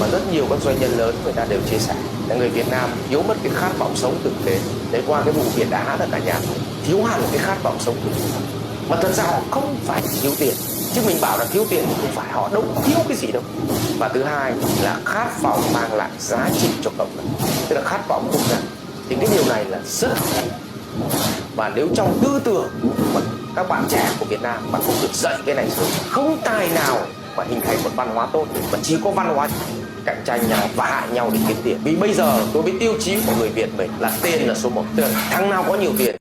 mà rất nhiều các doanh nhân lớn người ta đều chia sẻ là người Việt Nam thiếu mất cái khát vọng sống tử tế. Đấy, qua cái vụ Việt Á là cả nhà thiếu hẳn cái khát vọng sống tử tế. Mà thật ra họ không phải thiếu tiền, chứ mình bảo là thiếu tiền thì không phải, họ đâu thiếu cái gì đâu. Và thứ hai là khát vọng mang lại giá trị cho cộng đồng, tức là khát vọng cùng nhau. Thì cái điều này là rất hay. Và nếu trong tư tưởng của các bạn trẻ của Việt Nam mà không được dạy cái này sớm, không tài nào mà hình thành một văn hóa tốt, mà chỉ có văn hóa cạnh tranh nhau và hại nhau để kiếm tiền. Vì bây giờ đối với tiêu chí của người Việt mình là tiền là số 1, thằng nào có nhiều tiền